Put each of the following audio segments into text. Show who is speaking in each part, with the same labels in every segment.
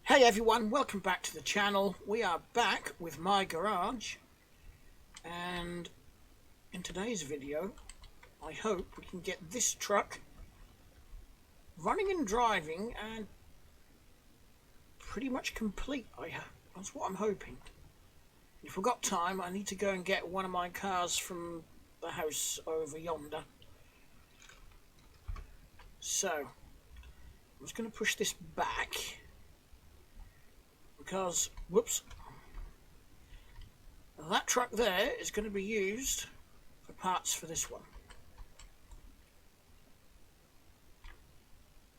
Speaker 1: Hey everyone, welcome back to the channel. We are back with my garage, and in today's video I hope we can get this truck running and driving and pretty much complete. That's what I'm hoping. If we've got time, I need to go and get one of my cars from the house over yonder. So I'm just going to push this back because, whoops, that truck there is going to be used for parts for this one.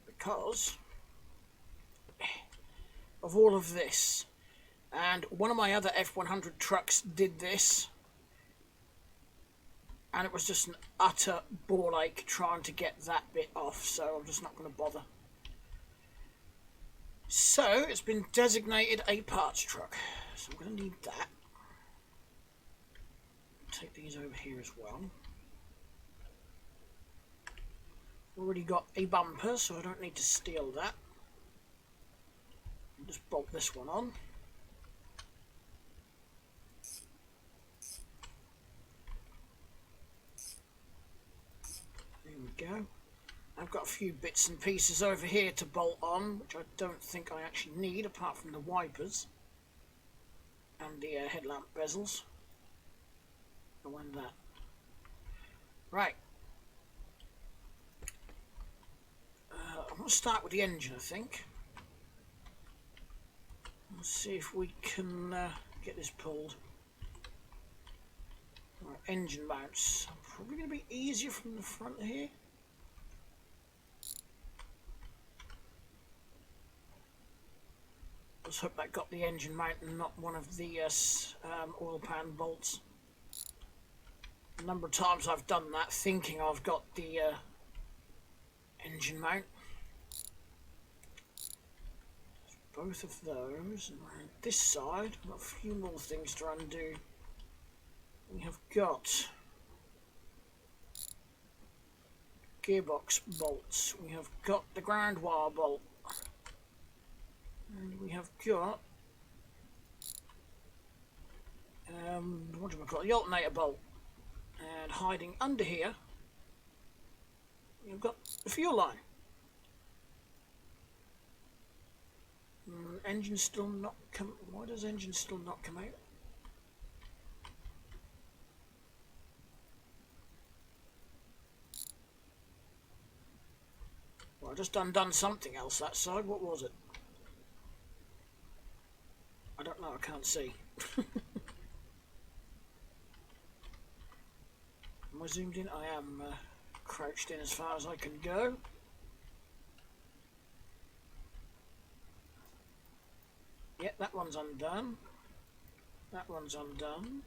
Speaker 1: Because of all of this. And one of my other F100 trucks did this, and it was just an utter ball ache trying to get that bit off, so I'm just not going to bother. So it's been designated a parts truck, so I'm going to need that. Take these over here as well. Already got a bumper, so I don't need to steal that. I'll just bolt this one on. There we go. I've got a few bits and pieces over here to bolt on, which I don't think I actually need, apart from the wipers and the headlamp bezels. Go in that. Right. I'm going to start with the engine, I think. Let's see if we can get this pulled. Right, engine mounts. Probably going to be easier from the front here. Let's hope that got the engine mount and not one of the oil pan bolts. A number of times I've done that thinking I've got the engine mount. Both of those, and around this side, I've got a few more things to undo. We have got gearbox bolts, we have got the ground wire bolt, and we have got what do we call it? The alternator bolt. And hiding under here, you've got the fuel line. Engine still not come. Why does engine still not come out? Well, I just undone something else that side. What was it? I don't know. I can't see. Am I zoomed in? I am crouched in as far as I can go. Yep, that one's undone. That one's undone.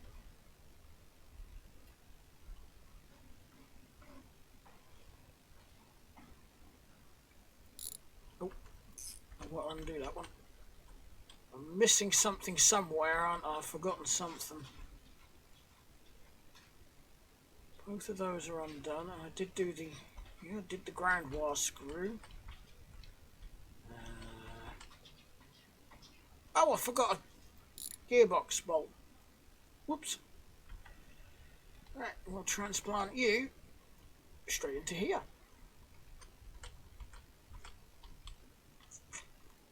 Speaker 1: Oh, I won't undo that one. I'm missing something somewhere, aren't I? I've forgotten something. Both of those are undone, and I did do the, did the ground wire screw. Oh, I forgot a gearbox bolt. Whoops. Right, we'll transplant you straight into here.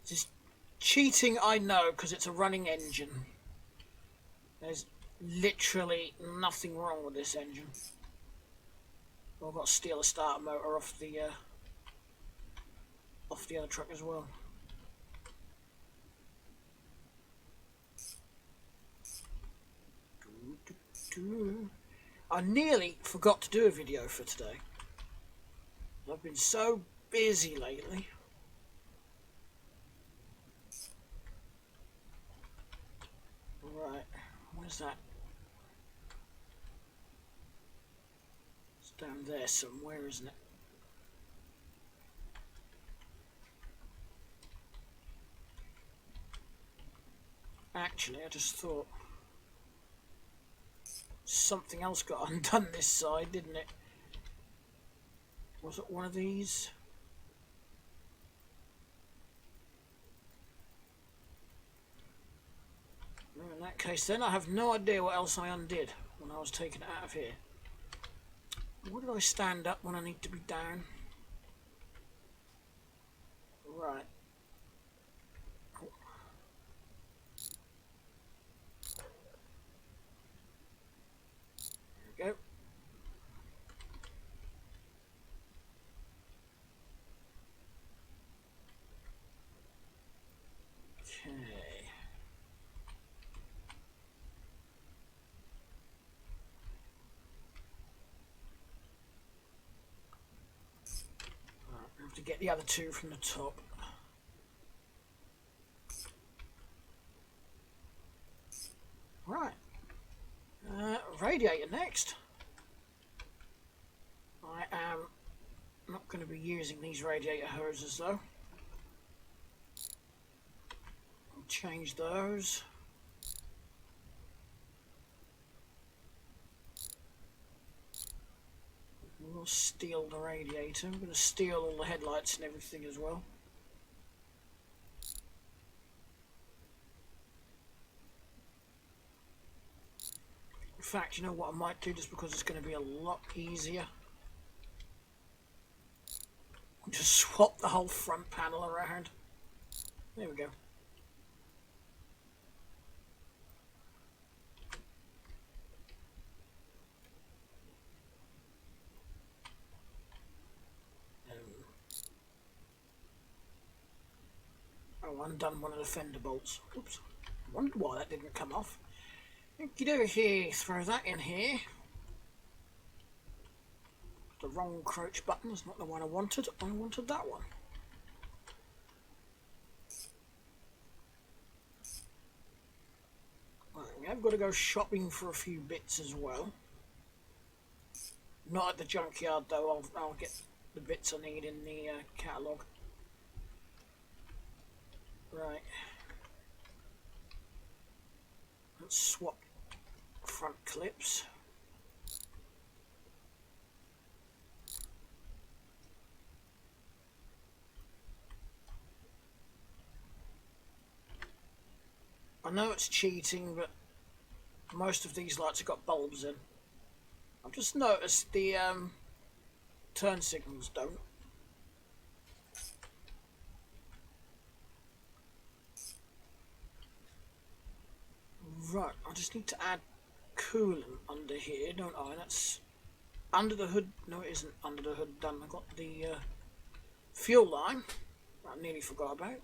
Speaker 1: This is cheating, I know, because it's a running engine. There's literally nothing wrong with this engine. Well, I've got to steal a starter motor off the other truck as well. I nearly forgot to do a video for today. I've been so busy lately. Right, where's that? It's down there somewhere, isn't it? Actually, I just thought something else got undone this side, didn't it? Was it one of these? that case then, I have no idea what else I undid when I was taken out of here. Where did I stand up when I need to be down? Right. There we go. Okay. Right, I have to get the other two from the top. Right. Radiator next. I am not going to be using these radiator hoses though. I'll change those. We'll steal the radiator. I'm going to steal all the headlights and everything as well. In fact, you know what I might do, just because it's going to be a lot easier? I'll just swap the whole front panel around. There we go. Oh, undone one of the fender bolts. Oops. I wondered why that didn't come off. Okie throw that in here. The wrong crouch button is not the one I wanted. I wanted that one. Right, I've got to go shopping for a few bits as well. Not at the junkyard though. I'll get the bits I need in the catalogue. Right. Let's swap front clips. I know it's cheating, but most of these lights have got bulbs in. I've just noticed the turn signals don't. Right, I just need to add coolant under here, don't I? That's under the hood. No, it isn't under the hood done. I got the fuel line. I nearly forgot about.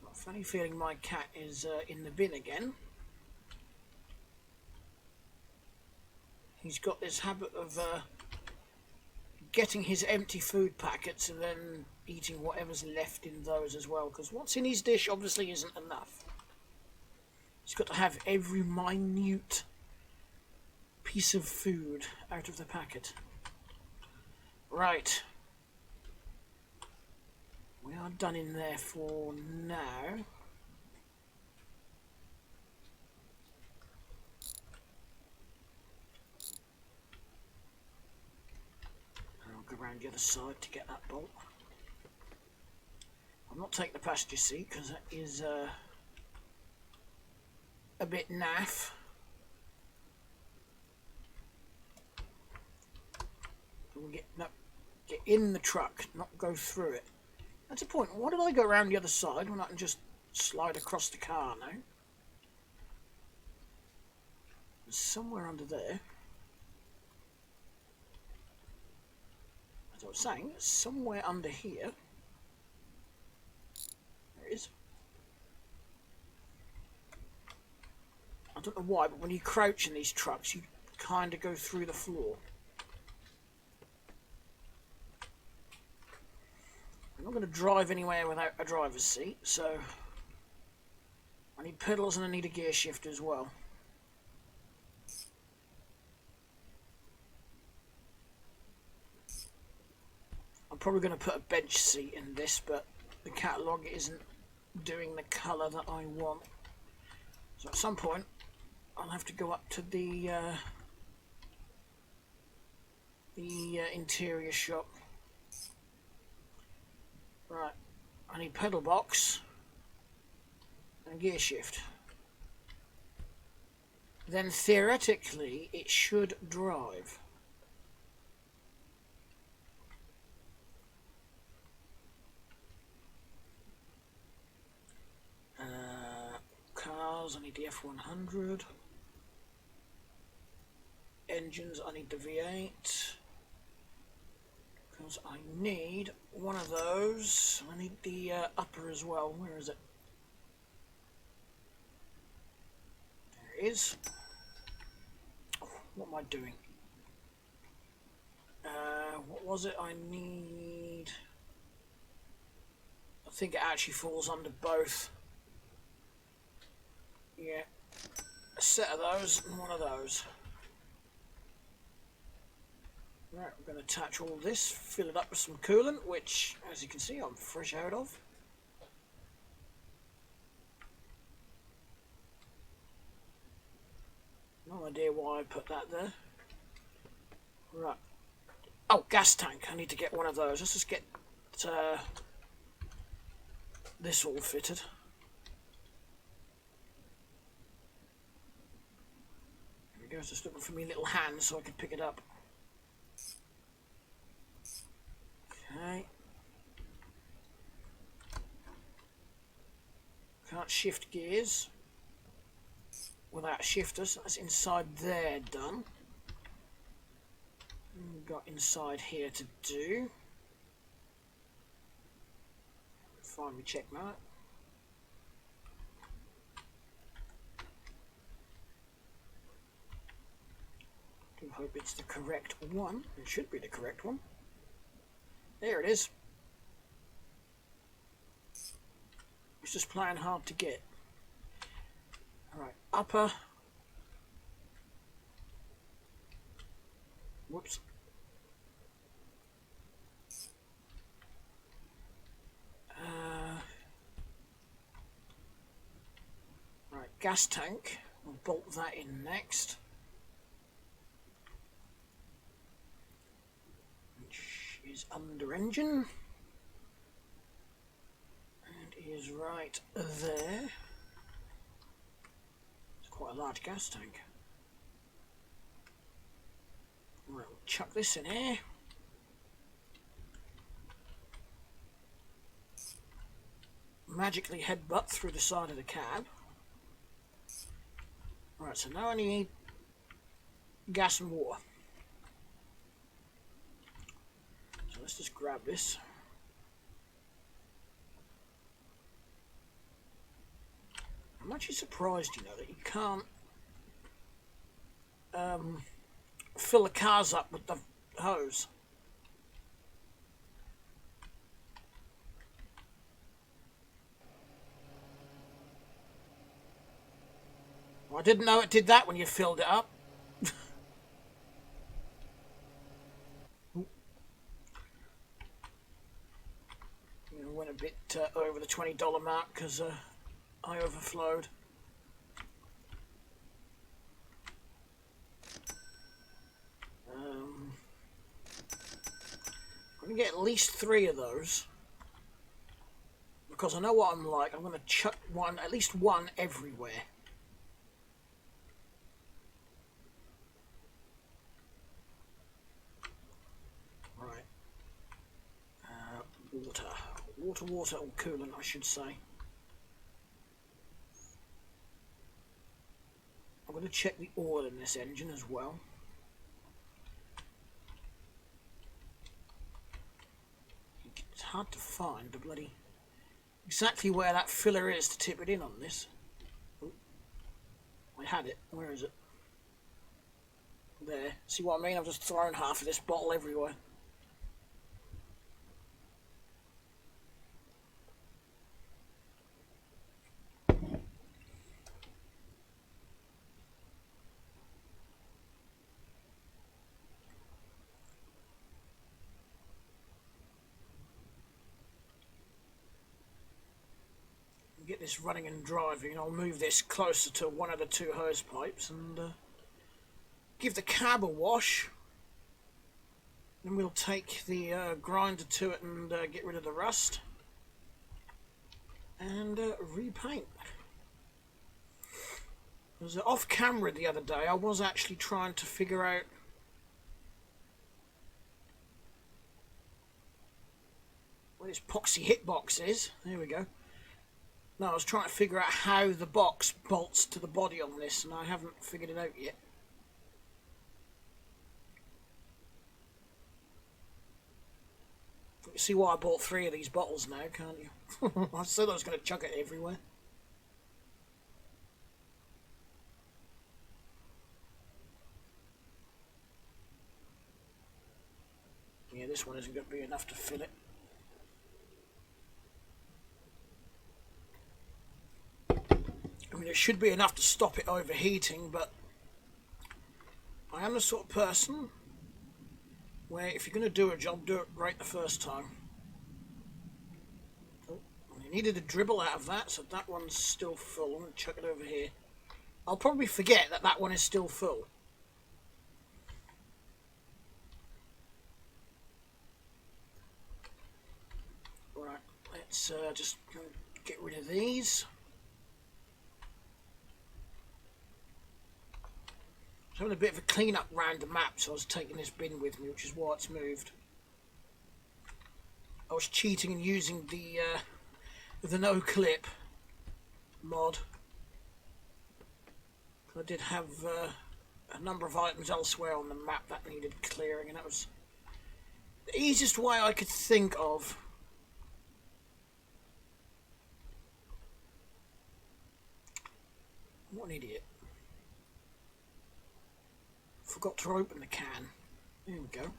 Speaker 1: Got a funny feeling my cat is in the bin again. He's got this habit of getting his empty food packets and then eating whatever's left in those as well, because what's in his dish obviously isn't enough. He's got to have every minute piece of food out of the packet. Right. We are done in there for now. I'll go around the other side to get that bolt. I'm not taking the passenger seat because that is a bit naff. We'll get in the truck, not go through it. That's a point. Why did I go around the other side when I can just slide across the car now? There's somewhere under there. As I was saying, somewhere under here. There it is. I don't know why, but when you crouch in these trucks, you kind of go through the floor. I'm not going to drive anywhere without a driver's seat, so I need pedals and I need a gear shift as well. I'm probably going to put a bench seat in this, but the catalogue isn't doing the colour that I want. So at some point, I'll have to go up to the interior shop. Right, I need pedal box, and gear shift. Then theoretically it should drive. Cars, I need the F100. Engines, I need the V8. Because I need one of those. I need the upper as well. Where is it? There it is. Oh, what am I doing? What was it I need? I think it actually falls under both. Yeah. A set of those and one of those. Right, we're going to attach all this, fill it up with some coolant, which, as you can see, I'm fresh out of. No idea why I put that there. Right. Oh, gas tank. I need to get one of those. Let's just get this all fitted. There we go. Just looking for me little hand so I can pick it up. Okay. Can't shift gears without shifters. That's inside there done. We've got inside here to do. Find me check mark. Do hope it's the correct one. It should be the correct one. There it is. It's just playing hard to get. Alright, upper. Whoops. Right, gas tank. We'll bolt that in next. Which is under engine. And is right there. It's quite a large gas tank. Right, we'll chuck this in here. Magically headbutt through the side of the cab. Right, so now I need gas and water. So let's just grab this. I'm actually surprised, you know, that you can't fill the cars up with the hose. Well, I didn't know it did that when you filled it up. You know, went a bit over the $20 mark because I overflowed. I'm going to get at least 3 of those. Because I know what I'm like. I'm going to chuck one, at least one, everywhere. Right. Water, or coolant, I should say. I'm going to check the oil in this engine as well. It's hard to find the bloody exactly where that filler is to tip it in on this. Ooh, I had it. Where is it? There. See what I mean? I've just thrown half of this bottle everywhere. Get this running and driving. I'll move this closer to one of the 2 hose pipes and give the cab a wash. Then we'll take the grinder to it and get rid of the rust and repaint. Was off camera the other day. I was actually trying to figure out where this poxy hitbox is. There we go. No, I was trying to figure out how the box bolts to the body on this, and I haven't figured it out yet. You can see why I bought 3 of these bottles now, can't you? I said I was going to chuck it everywhere. Yeah, this one isn't going to be enough to fill it. I mean, it should be enough to stop it overheating, but I am the sort of person where if you're going to do a job, do it right the first time. Oh, I needed a dribble out of that, so that one's still full. I'm going to chuck it over here. I'll probably forget that that one is still full. Right, let's just get rid of these. I was having a bit of a clean up round the map, so I was taking this bin with me, which is why it's moved. I was cheating and using the no clip mod. I did have a number of items elsewhere on the map that needed clearing, and that was the easiest way I could think of. What an idiot. Forgot to open the can. There we go.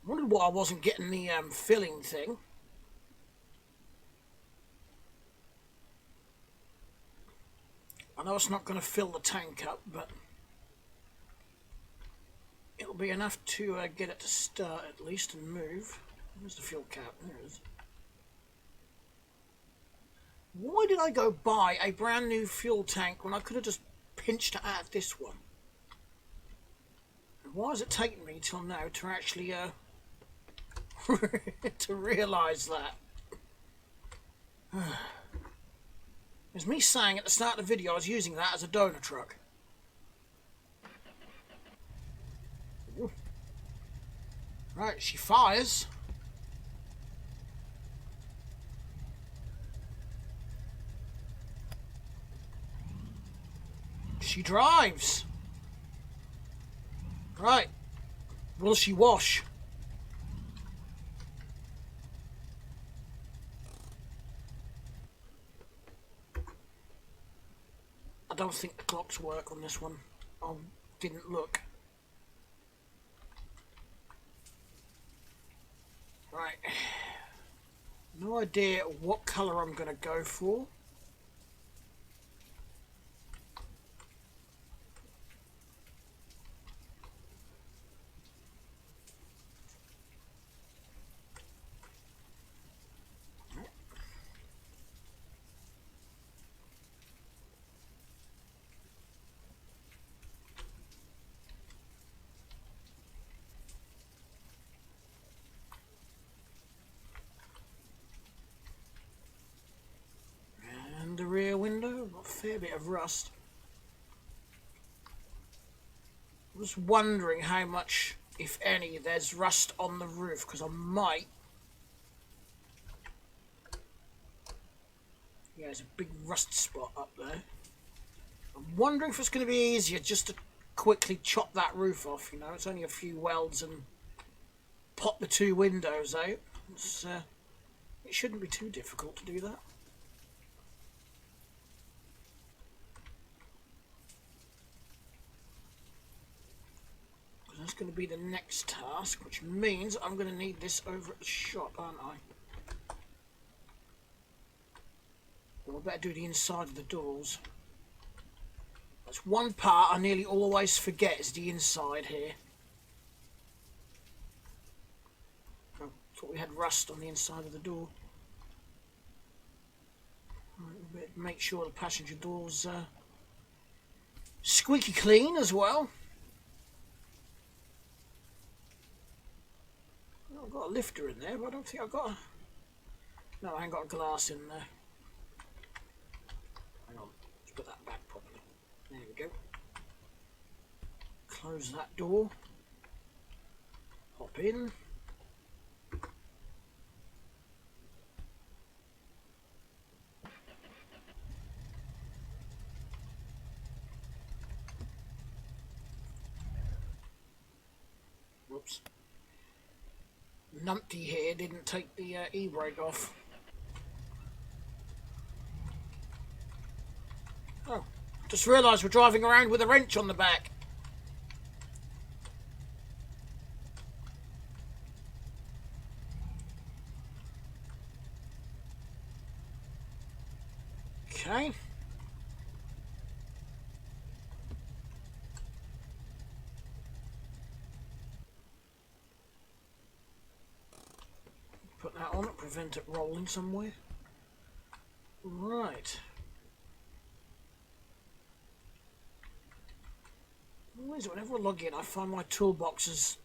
Speaker 1: Wondered why I wasn't getting the filling thing. I know it's not going to fill the tank up, but it'll be enough to get it to start at least and move. Where's the fuel cap? There it is. Why did I go buy a brand new fuel tank when I could have just pinched it out of this one? Why has it taken me till now to actually to realise that? It's me saying at the start of the video I was using that as a donor truck. Ooh. Right, she fires. She drives. Right. Will she wash? I don't think the clocks work on this one. I didn't look. Right. No idea what colour I'm going to go for. The rear window, got a fair bit of rust. I was wondering how much, if any, there's rust on the roof, because I might. Yeah, there's a big rust spot up there. I'm wondering if it's going to be easier just to quickly chop that roof off, you know. It's only a few welds and pop the 2 windows out. It shouldn't be too difficult to do that. That's going to be the next task, which means I'm going to need this over at the shop, aren't I? Well, I better do the inside of the doors. That's one part I nearly always forget, is the inside here. I thought we had rust on the inside of the door. Right, make sure the passenger door's squeaky clean as well. I've got a lifter in there, but I don't think I've got a... No, I ain't got a glass in there. Hang on, let's put that back properly. Close that door. Hop in. Whoops. Numpty here didn't take the e-brake off. Oh, just realised we're driving around with a wrench on the back. Okay. Put that on it, prevent it rolling somewhere. Right. Always, whenever I log in, I find my toolboxes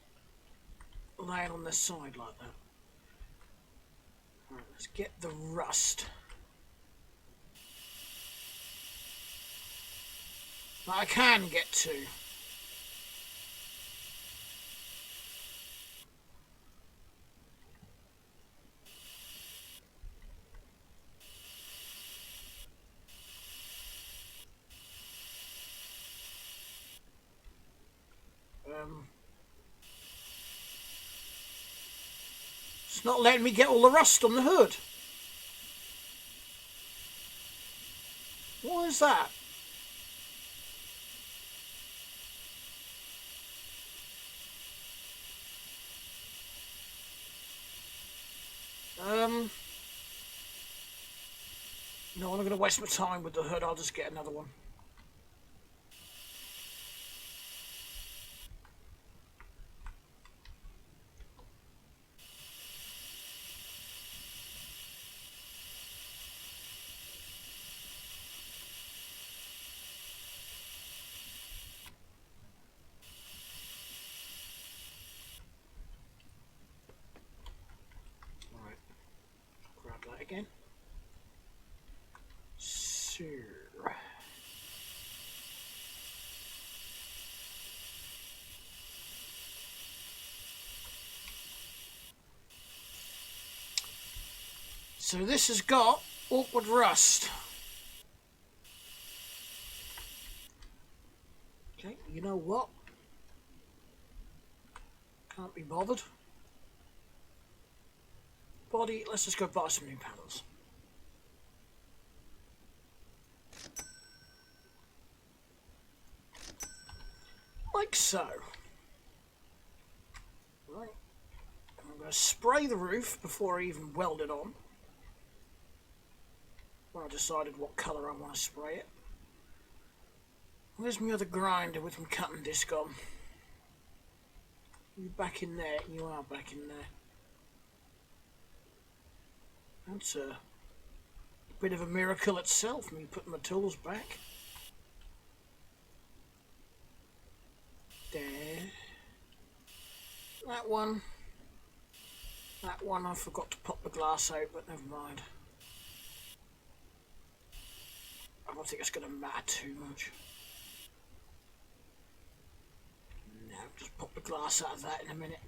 Speaker 1: laying on their side like that. Right, let's get the rust. That I can get to. It's not letting me get all the rust on the hood. What is that? No, I'm not going to waste my time with the hood. I'll just get another one. Alright. Grab that again. So... So this has got awkward rust. Okay, you know what? Can't be bothered. Body, let's just go buy some new panels. Like so. Right. I'm going to spray the roof before I even weld it on. When I decided what colour I want to spray it. Where's my other grinder with my cutting disc on? You back in there? You are back in there. That's a bit of a miracle itself, me putting my tools back. There. That one. That one I forgot to pop the glass out, but never mind. I don't think it's going to matter too much. No, just pop the glass out of that in a minute.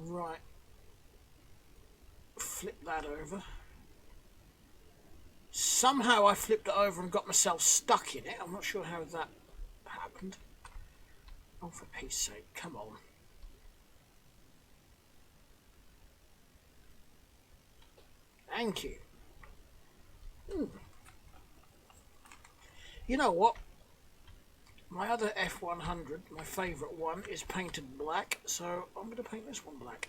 Speaker 1: Right. Flip that over. Somehow I flipped it over and got myself stuck in it. I'm not sure how that happened. Oh, for peace sake, come on. Thank you. You know what? My other F100, my favourite one, is painted black, so I'm going to paint this one black.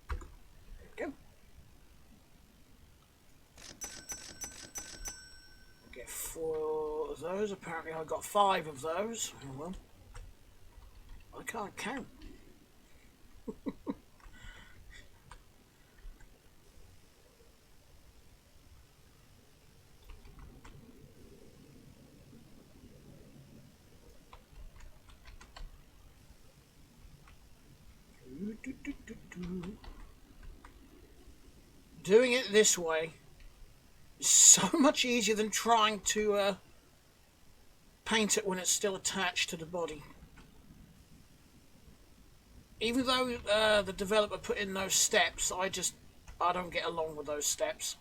Speaker 1: There we go. Get 4 of those. Apparently I got 5 of those. Oh well. I can't count. Doing it this way It's so much easier than trying to paint it when it's still attached to the body. Even though the developer put in those steps, I don't get along with those steps.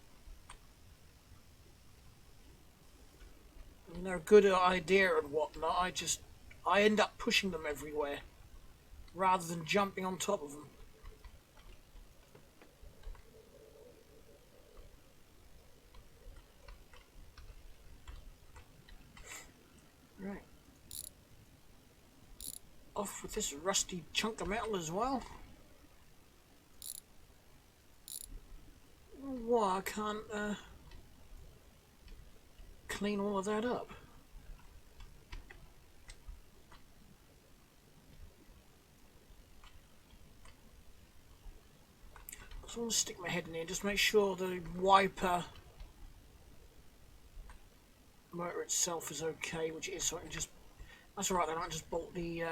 Speaker 1: You know, good idea and whatnot. I end up pushing them everywhere rather than jumping on top of them. Right. Off with this rusty chunk of metal as well. Why I can't clean all of that up? I just want to stick my head in here, just make sure the wiper motor itself is okay, which it is, so I can just... That's alright then, I can just bolt the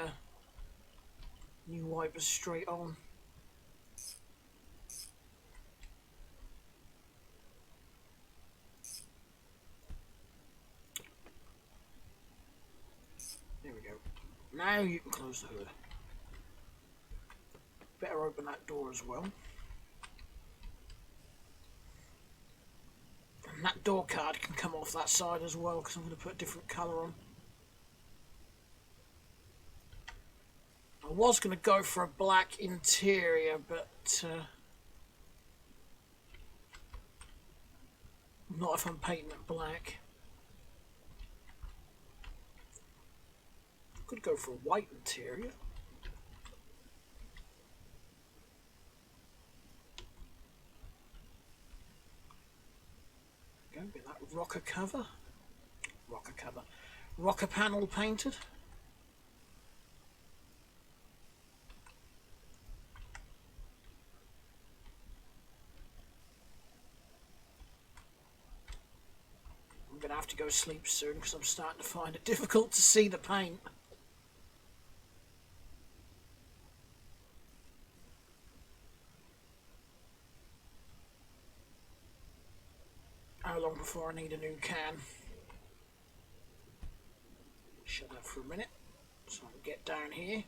Speaker 1: new wipers straight on. There we go. Now you can close the hood. Better open that door as well. And that door card can come off that side as well, because I'm going to put a different colour on. I was going to go for a black interior, but not if I'm painting it black. Could go for a white interior. Go with that rocker cover. Rocker panel painted. I'm going to have to go sleep soon because I'm starting to find it difficult to see the paint. How long before I need a new can? Shut up for a minute so I can get down here.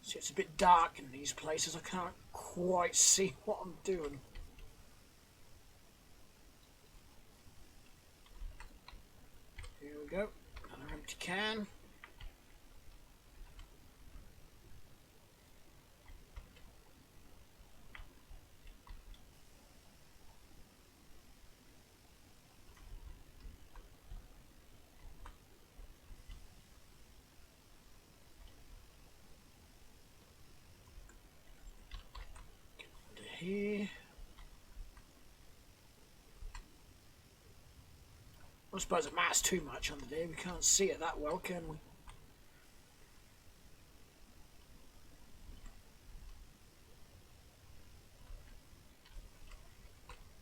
Speaker 1: See, it's a bit dark in these places. I can't quite see what I'm doing. Here we go. Another empty can. Here. I suppose it matters too much under there. We can't see it that well, can we?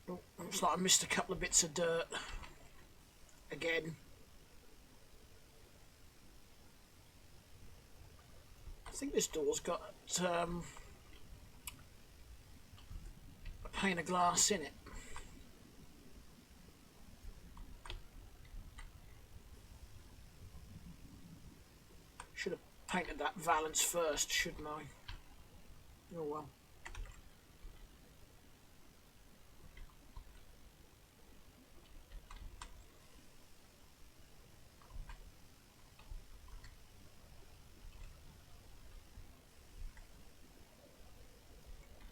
Speaker 1: Oh, looks like I missed a couple of bits of dirt. Again. I think this door's got a pane of glass in it. Should have painted that valance first, shouldn't I? Oh well.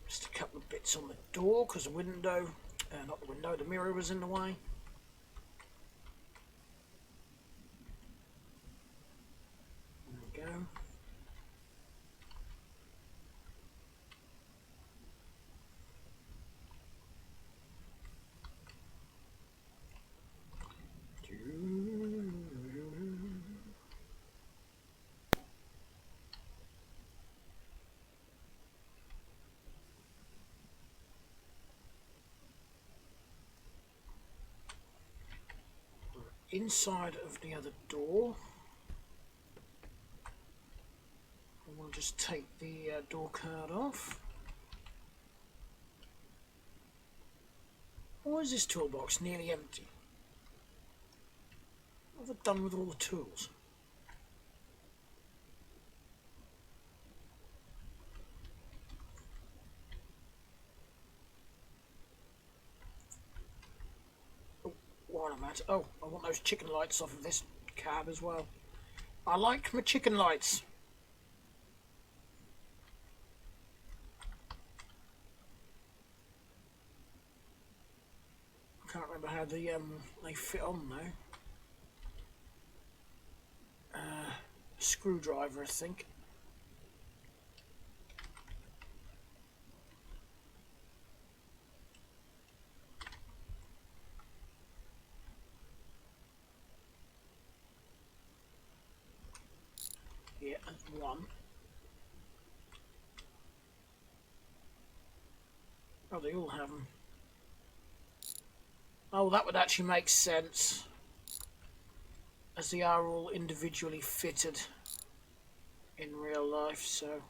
Speaker 1: Just a couple of bits on the door because the window, not the window, the mirror was in the way. There we go. Inside of the other door, I will just take the door card off. Or is this toolbox nearly empty? What have I done with all the tools? Oh, while I'm at it. Oh, I want those chicken lights off of this cab as well. I like my chicken lights. I can't remember how they fit on though. Screwdriver, I think. Yeah, and one. Oh, they all have them. Oh, that would actually make sense, as they are all individually fitted in real life, so...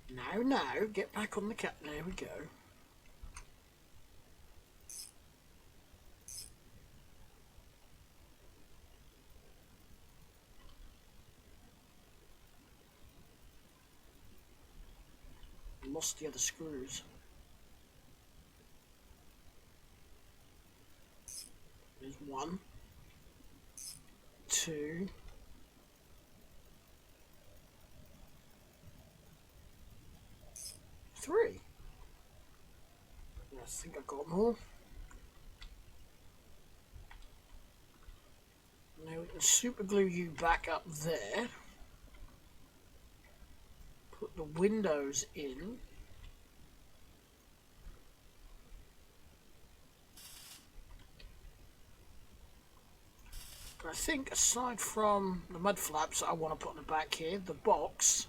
Speaker 1: Now, get back on the cat. There we go. Lost the other screws. There's 1, 2, 3. I think I got more. Now we can super glue you back up there. Put the windows in. I think aside from the mud flaps that I want to put on the back here, the box,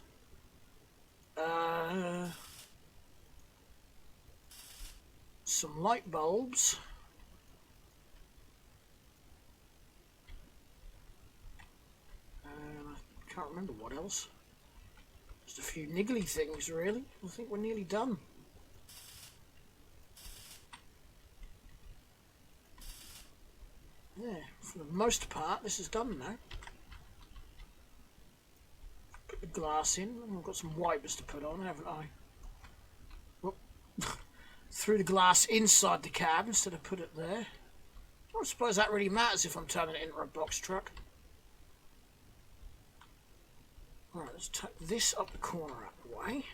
Speaker 1: some light bulbs, and I can't remember what else. Just a few niggly things really. I think we're nearly done. Yeah, for the most part this is done now. Put the glass in. I've got some wipers to put on, haven't I? Whoop. Threw the glass inside the cab instead of put it there. I don't suppose that really matters if I'm turning it into a box truck. Right, let's tuck this up the corner out of the way.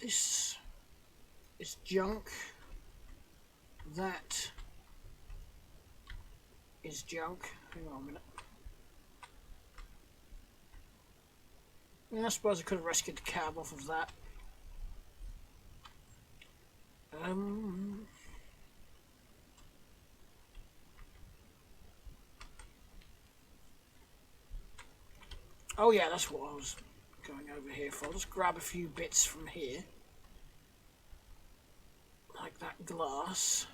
Speaker 1: This is junk. That is junk. Hang on a minute. Yeah, I suppose I could have rescued the cab off of that. Oh yeah, that's what I was going over here for. I'll just grab a few bits from here. Like that glass.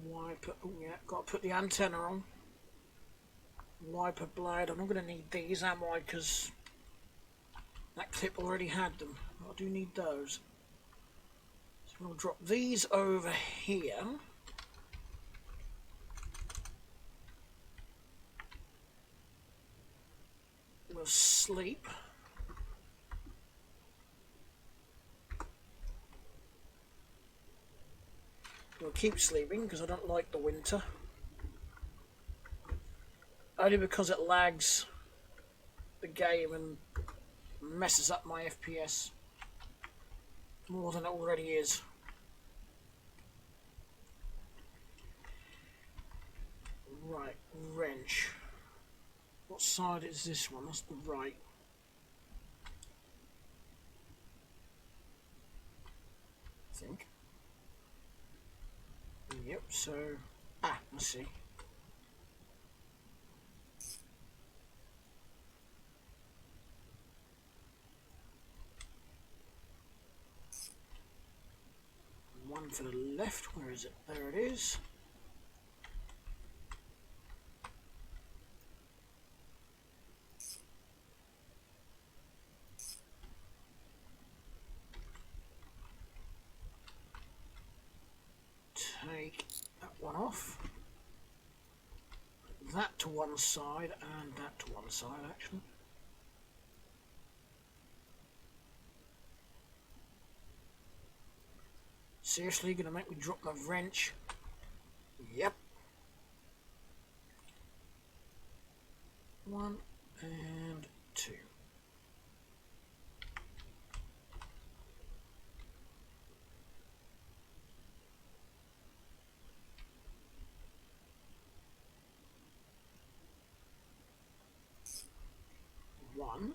Speaker 1: Wiper, oh yeah, got to put the antenna on. Wiper blade, I'm not going to need these, am I? Because that clip already had them. I do need those. So we'll drop these over here. We'll sleep. We'll keep sleeping because I don't like the winter. Only because it lags the game and messes up my FPS more than it already is. Right, wrench. What side is this one? That's the right. I think. Yep, so... I see. one for the left. Where is it? There it is. Take that one off. Put that to one side and that to one side, actually. Seriously, gonna make me drop my wrench? Yep. One and two. One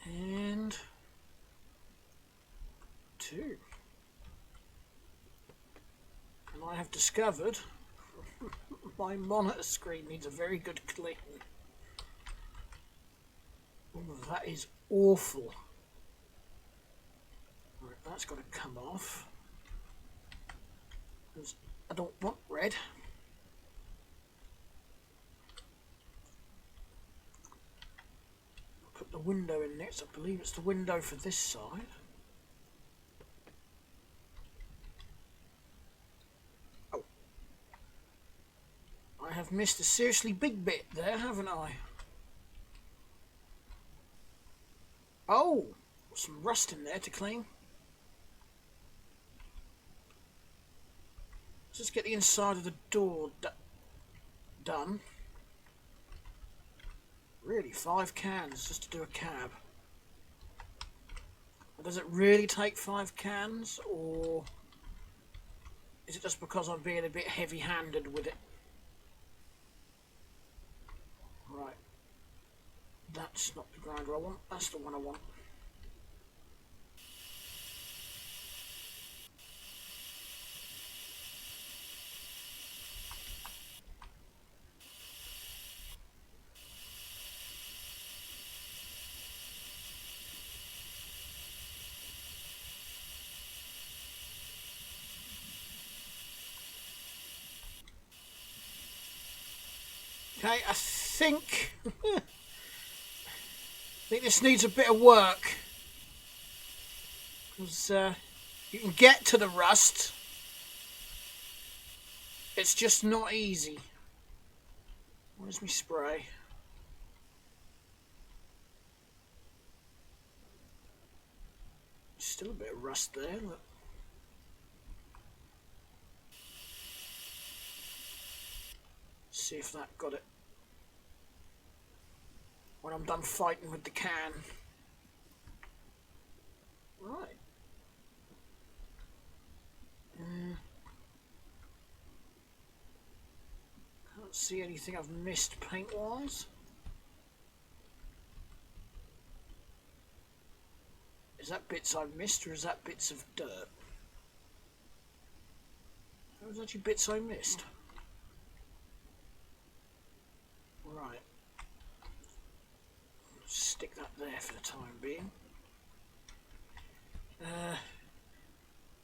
Speaker 1: and two. And I have discovered my monitor screen needs a very good clean. Oh, that is awful. Right, that's got to come off. Because I don't want red. Put the window in next. I believe it's the window for this side. Oh. I have missed a seriously big bit there, haven't I? Oh, some rust in there to clean. Let's just get the inside of the door done. Really, 5 cans just to do a cab. Does it really take 5 cans, or is it just because I'm being a bit heavy-handed with it? Right. That's not the grinder I want, that's the one I want. Okay, I think this needs a bit of work, because you can get to the rust. It's just not easy. Where's my spray? Still a bit of rust there, but see if that got it when I'm done fighting with the can. Right. Can't see anything I've missed paint-wise. Is that bits I've missed, or is that bits of dirt? Those actually bits I missed. Right. Stick that there for the time being.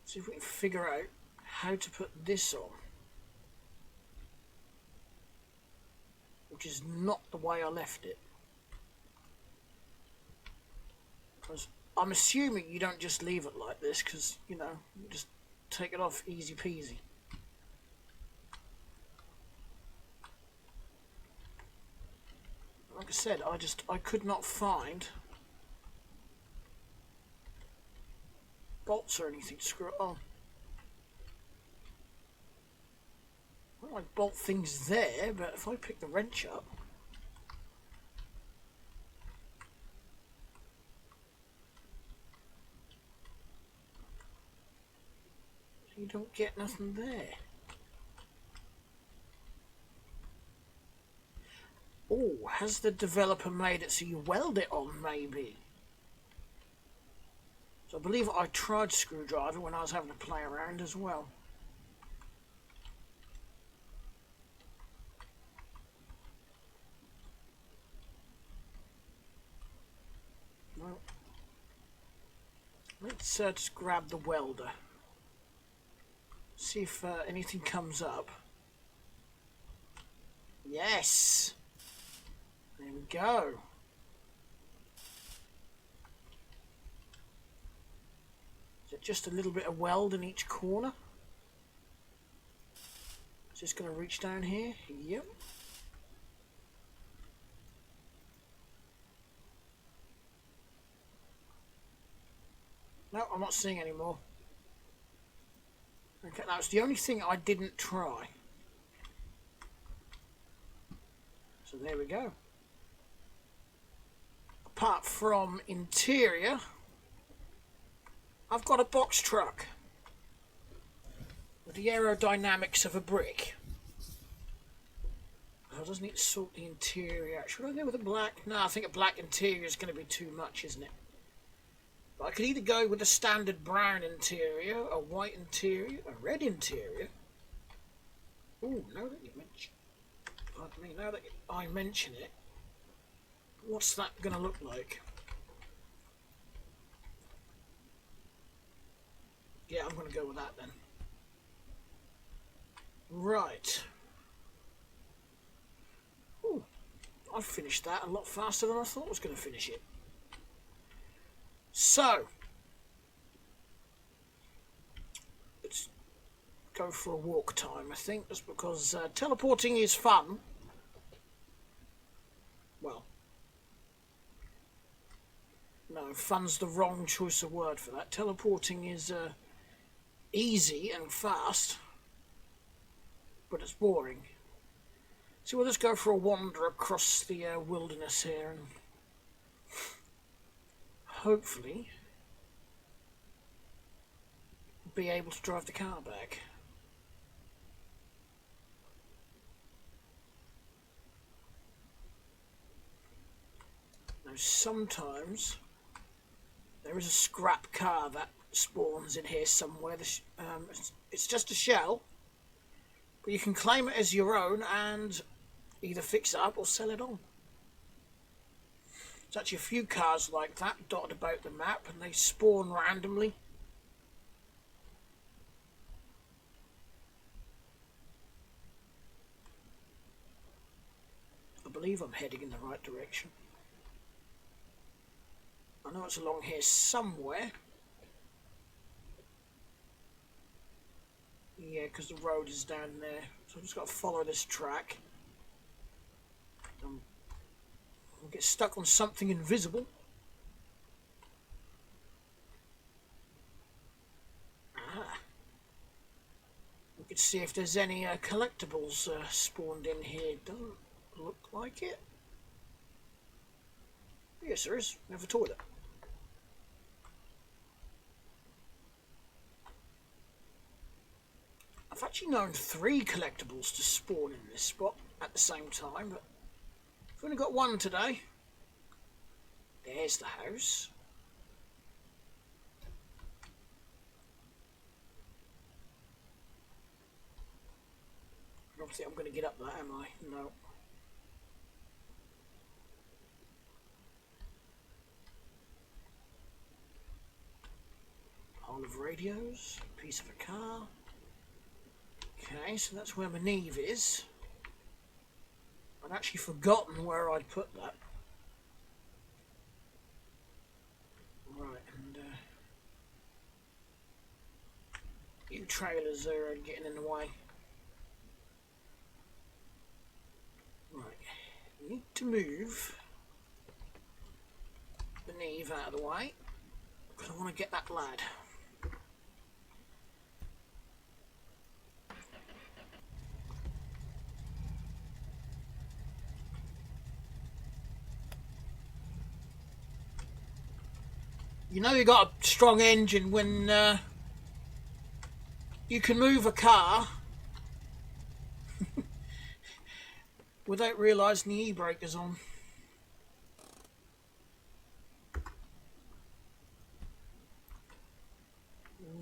Speaker 1: See if we can figure out how to put this on, which is not the way I left it. Because I'm assuming you don't just leave it like this, because, you know, you just take it off easy peasy. Like I said, I could not find bolts or anything to screw it on. I don't like bolt things there, but if I pick the wrench up, you don't get nothing there. Oh, has the developer made it so you weld it on, maybe? So I believe I tried screwdriver when I was having to play around as well. Well, let me Let's just grab the welder. See if anything comes up. Yes! There we go. Is it just a little bit of weld in each corner? Just going to reach down here. Yep. No, I'm not seeing any more. Okay, that was the only thing I didn't try. So there we go. Apart from interior, I've got a box truck with the aerodynamics of a brick. Oh, doesn't it sort the interior? Should I go with a black? No, I think a black interior is going to be too much, isn't it? But I could either go with a standard brown interior, a white interior, a red interior. Ooh, now that you mention, pardon me, now that I mention it, what's that going to look like? Yeah, I'm going to go with that then. Right. Ooh, I finished that a lot faster than I thought I was going to finish it. So, let's go for a walk time, I think, just because teleporting is fun. Well, no, fun's the wrong choice of word for that. Teleporting is easy and fast, but it's boring. So we'll just go for a wander across the wilderness here and hopefully be able to drive the car back. Now sometimes there is a scrap car that spawns in here somewhere. It's just a shell, but you can claim it as your own and either fix it up or sell it on. There's actually a few cars like that dotted about the map, and they spawn randomly. I believe I'm heading in the right direction. I know it's along here somewhere. Yeah, because the road is down there. So I've just got to follow this track. I'll get stuck on something invisible. Ah. We could see if there's any collectibles spawned in here. Doesn't look like it. Yes, there is. We have a toilet. I've actually known 3 collectibles to spawn in this spot at the same time, but I've only got 1 today. There's the house. I don't think I'm going to get up that, am I? No. Pile of radios, piece of a car. Okay, so that's where my Neve is. I'd actually forgotten where I'd put that. Right, and you trailers are getting in the way. Right, need to move the Neve out of the way because I want to get that lad. You know you got a strong engine when you can move a car without realising the e-brake is on.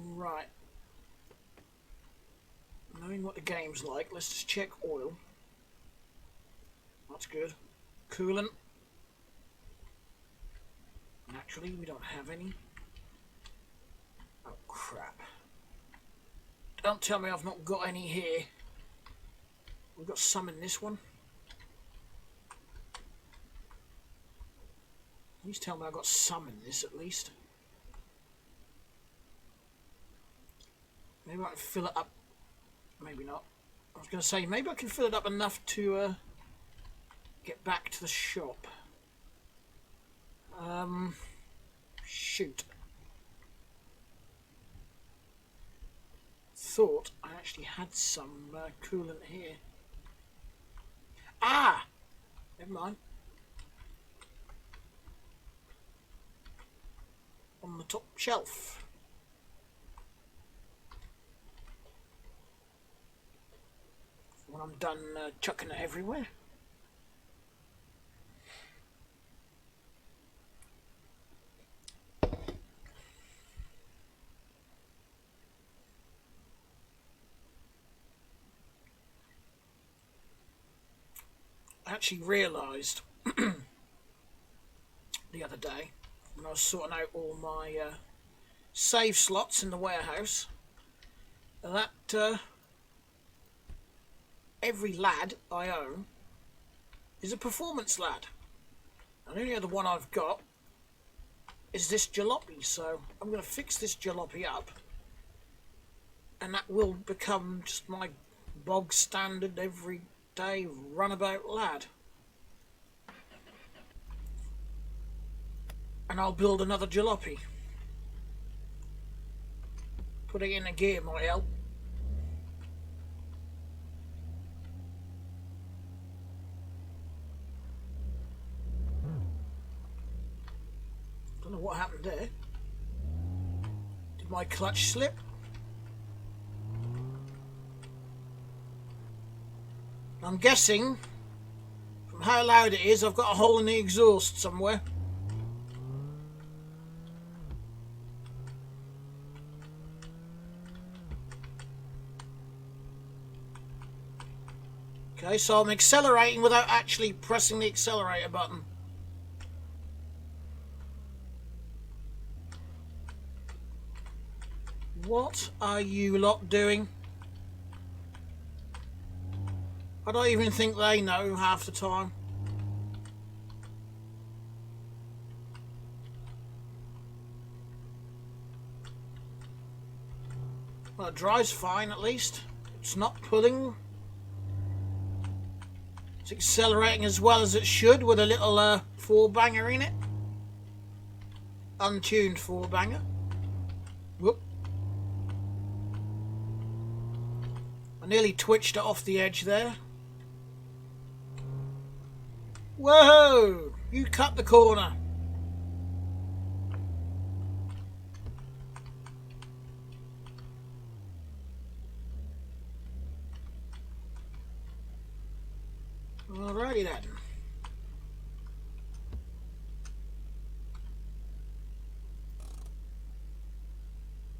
Speaker 1: Right. Knowing what the game's like, let's just check oil. That's good. Coolant. Naturally, we don't have any. Don't tell me I've not got any here. We've got some in this one. Please tell me I've got some in this at least. Maybe I can fill it up. Maybe not. I was going to say, maybe I can fill it up enough to get back to the shop. Shoot. Thought I actually had some coolant here. Ah! Never mind. On the top shelf. When I'm done chucking it everywhere. I actually realised the other day when I was sorting out all my save slots in the warehouse that every lad I own is a performance lad, and the only other one I've got is this jalopy, so I'm going to fix this jalopy up and that will become just my bog standard every day runabout lad. And I'll build another jalopy. Putting in a gear might help. Don't know what happened there. Did my clutch slip? I'm guessing, from how loud it is, I've got a hole in the exhaust somewhere. Okay, so I'm accelerating without actually pressing the accelerator button. What are you lot doing? I don't even think they know half the time. Well, it drives fine at least. It's not pulling. It's accelerating as well as it should with a little four-banger in it. Untuned four-banger. Whoop. I nearly twitched it off the edge there. Whoa! You cut the corner. Alrighty then.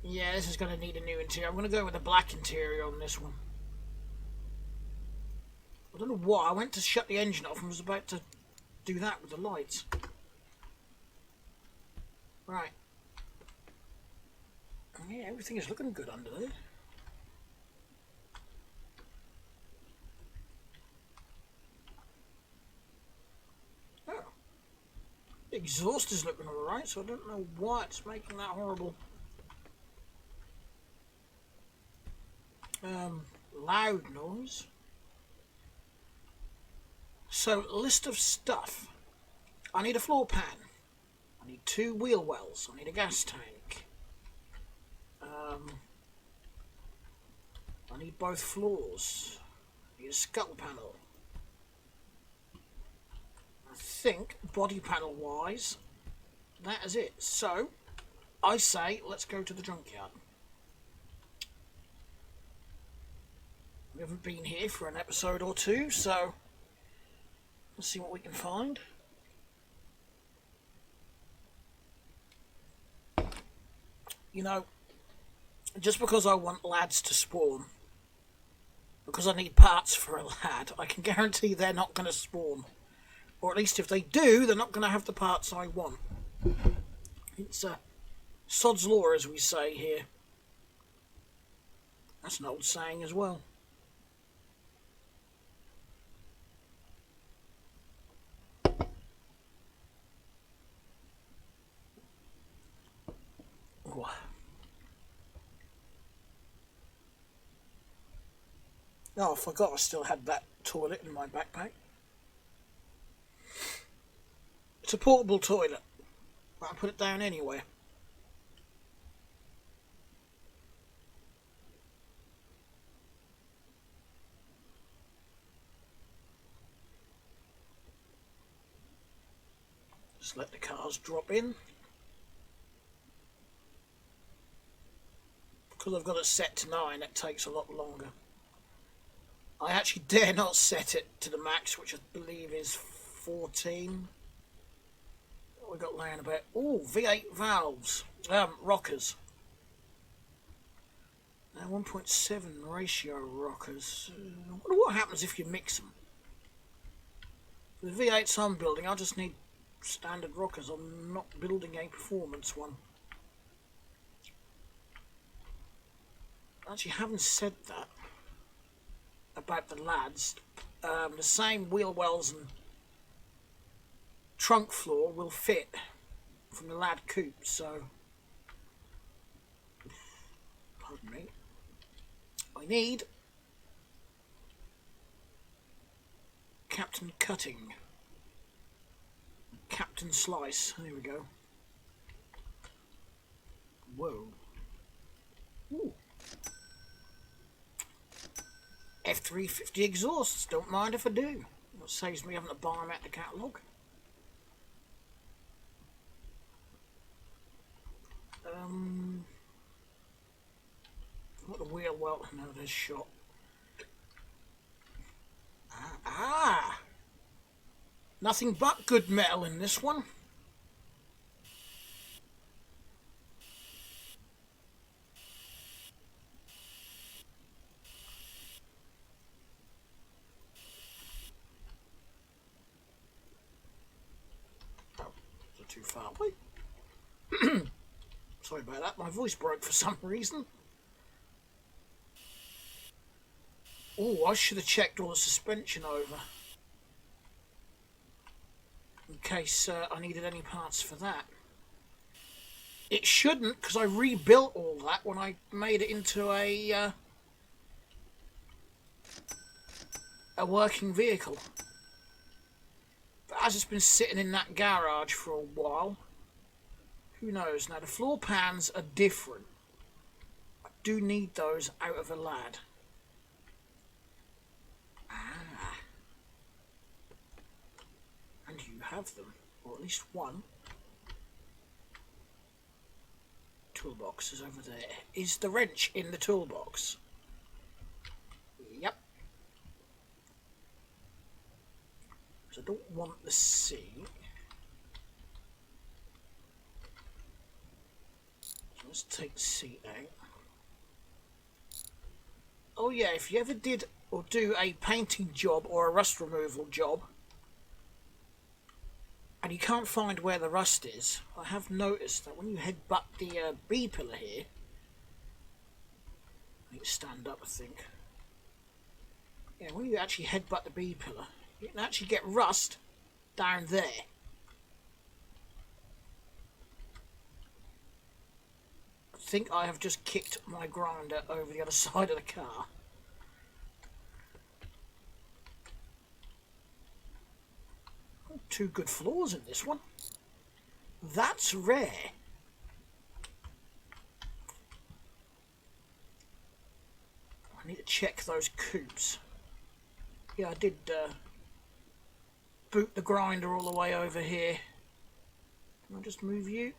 Speaker 1: Yeah, this is going to need a new interior. I'm going to go with a black interior on this one. I don't know what. I went to shut the engine off and was about to do that with the lights. Right. Yeah, everything is looking good under there. Oh. The exhaust is looking alright, so I don't know why it's making that horrible loud noise. So, list of stuff. I need a floor pan. I need 2 wheel wells. I need a gas tank. I need both floors. I need a scuttle panel. I think, body panel wise, that is it. So, I say, let's go to the junkyard. We haven't been here for an episode or two, so let's see what we can find. You know, just because I want lads to spawn, because I need parts for a lad, I can guarantee they're not going to spawn. Or at least if they do, they're not going to have the parts I want. It's sod's law, as we say here. That's an old saying as well. Ooh. Oh, I forgot I still had that toilet in my backpack. It's a portable toilet, but I put it down anywhere. Just let the cars drop in. Because I've got it set to 9, it takes a lot longer. I actually dare not set it to the max, which I believe is 14. What we got laying about? Oh, V8 valves, rockers. Now 1.7 ratio rockers. I wonder what happens if you mix them. For the V8s I'm building, I just need standard rockers. I'm not building a performance one. Actually, having said that about the lads, the same wheel wells and trunk floor will fit from the lad coupe, so pardon me. I need Captain Cutting, Captain Slice. There we go. Whoa. Ooh. F350 exhausts. Don't mind if I do. It saves me having to buy them at the catalogue. What the wheel well? No, there's shot. Nothing but good metal in this one. Oh, is it too far away? Sorry about that, my voice broke for some reason. Oh, I should have checked all the suspension over. In case I needed any parts for that. It shouldn't, because I rebuilt all that when I made it into a working vehicle. But as it's been sitting in that garage for a while, who knows? Now the floor pans are different. I do need those out of a lad. And you have them, or at least one. Toolbox is over there. Is the wrench in the toolbox? Yep. So I don't want the seat. So let's take the seat out. Oh yeah, if you ever did or do a painting job or a rust removal job, and you can't find where the rust is, I have noticed that when you headbutt the B-pillar here, I need to stand up I think. Yeah, when you actually headbutt the B-pillar, you can actually get rust down there. I think I have just kicked my grinder over the other side of the car. Two good floors in this one. That's rare. I need to check those coupes. Yeah, I did boot the grinder all the way over here. Can I just move you?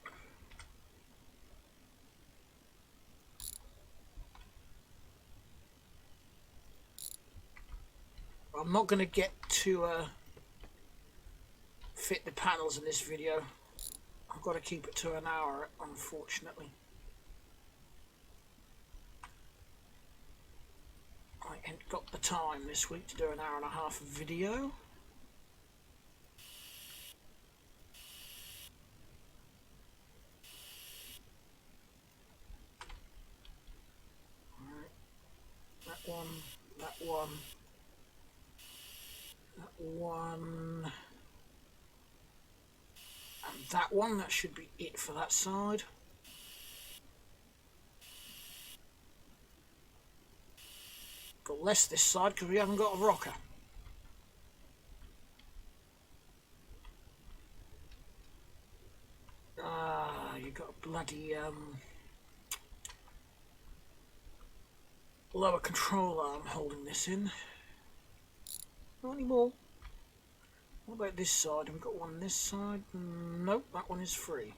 Speaker 1: I'm not going to get to fit the panels in this video. I've got to keep it to an hour, unfortunately. I ain't got the time this week to do an hour and a half of video. Right. that one, and that one. That should be it for that side. Got less this side because we haven't got a rocker. You got a bloody lower control arm holding this in. Not anymore. What about this side? Have we got one on this side? Nope, that one is free.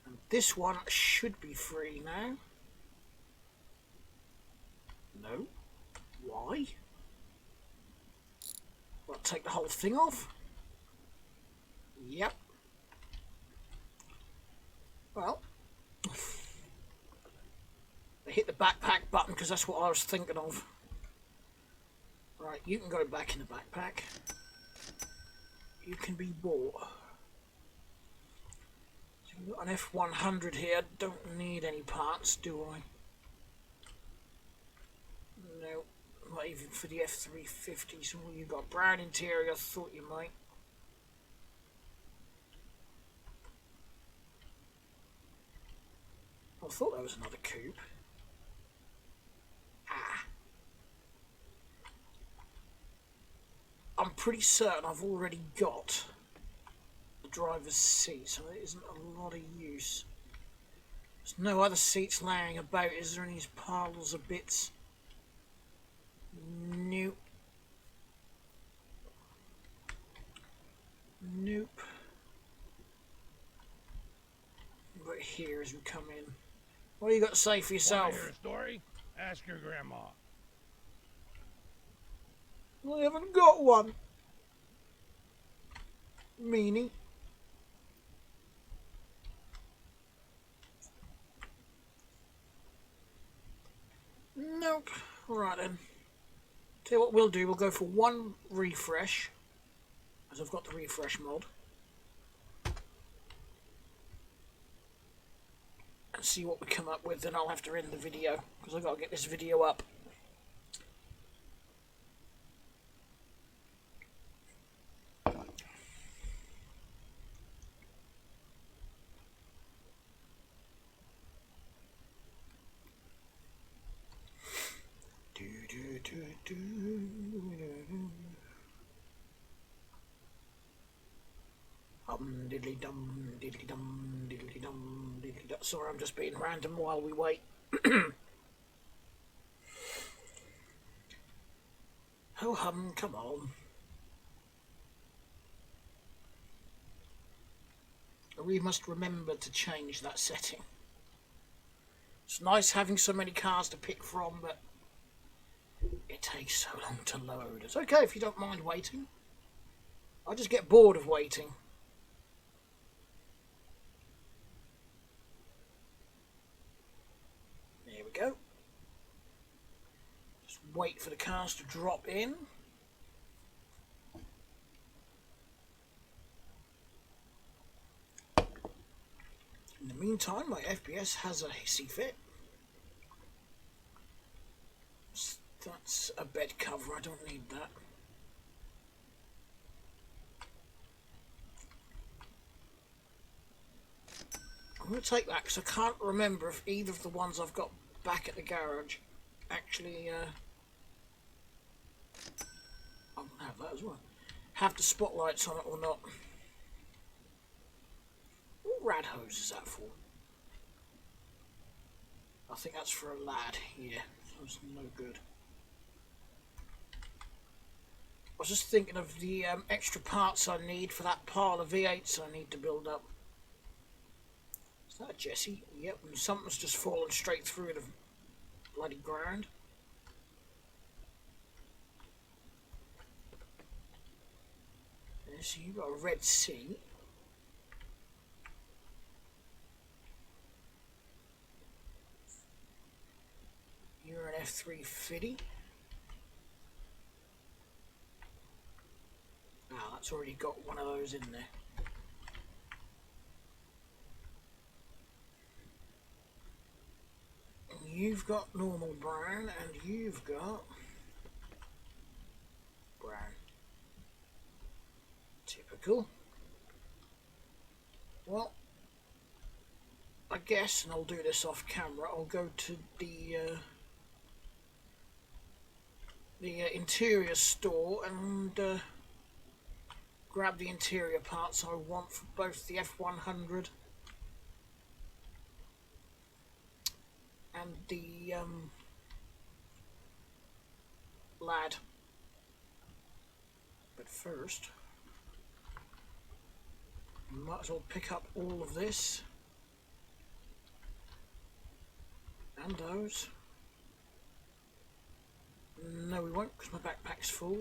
Speaker 1: And this one should be free now. No. Why? Well, take the whole thing off? Yep. Well, I hit the backpack button because that's what I was thinking of. Right, you can go back in the backpack. You can be bought. So we've got an F100 here. Don't need any parts, do I? No, not even for the F350. So you got brown interior. Thought you might. I thought that was another coupe. I'm pretty certain I've already got the driver's seat, so there isn't a lot of use. There's no other seats laying about. Is there any piles of bits? Nope. Nope. Right here as we come in. What do you got to say for yourself?
Speaker 2: Want to hear a story? Ask your grandma.
Speaker 1: I haven't got one. Meanie. Nope. Alright then. Tell you what we'll do, we'll go for one refresh, as I've got the refresh mod. And see what we come up with, then I'll have to end the video, because I've got to get this video up. Diddly dum, diddly dum, diddly dum, diddly dum. Sorry, I'm just being random while we wait. Oh hum, come on. We must remember to change that setting. It's nice having so many cars to pick from, but it takes so long to load. It's okay if you don't mind waiting. I just get bored of waiting. There we go. Just wait for the cars to drop in. In the meantime, my FPS has a hissy fit. That's a bed cover, I don't need that. I'm going to take that because I can't remember if either of the ones I've got back at the garage actually I can have that as well. Have the spotlights on it or not. What rad hose is that for? I think that's for a lad. Yeah, that's no good. I was just thinking of the extra parts I need for that pile of V8s I need to build up. Is that a Jesse? Yep, and something's just fallen straight through the bloody ground. So you've got a red seat. You're an F350. Ah, that's already got one of those in there. You've got normal brown, and you've got brown. Typical. Well, I guess, and I'll do this off camera, I'll go to the interior store and grab the interior parts I want for both the F100 and the Lad. But first, might as well pick up all of this and those. No, we won't, because my backpack's full.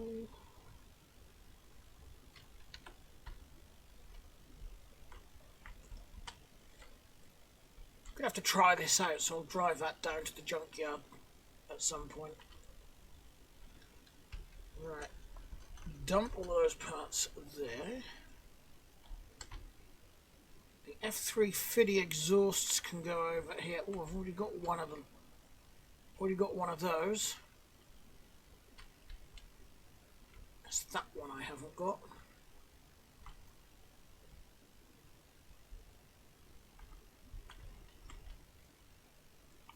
Speaker 1: I'm gonna have to try this out, so I'll drive that down to the junkyard at some point. Right, dump all those parts there. The F350 exhausts can go over here. Oh, I've already got one of them. Already got one of those. That's that one I haven't got.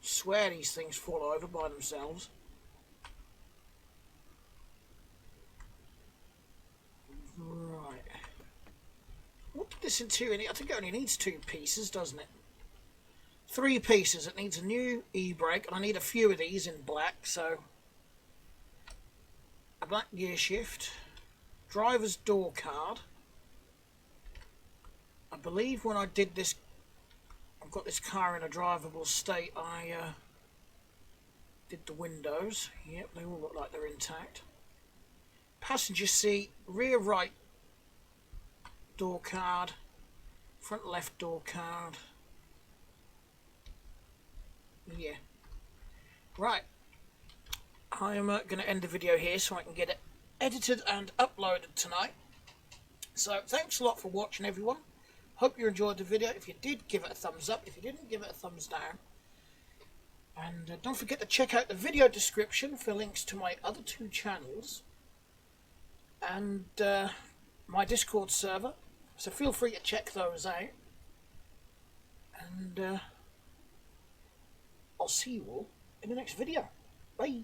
Speaker 1: Swear these things fall over by themselves. Right. What did this interior need? I think it only needs 2 pieces, doesn't it? 3 pieces. It needs a new e-brake, and I need a few of these in black, so a black gear shift, driver's door card. I believe when I did this, I've got this car in a drivable state, I did the windows. Yep, they all look like they're intact. Passenger seat, rear right door card, front left door card. Yeah. Right. I'm going to end the video here so I can get it edited and uploaded tonight. So thanks a lot for watching, everyone. Hope you enjoyed the video. If you did, give it a thumbs up. If you didn't, give it a thumbs down. And don't forget to check out the video description for links to my other 2 channels and my Discord server. So feel free to check those out. And I'll see you all in the next video. Bye.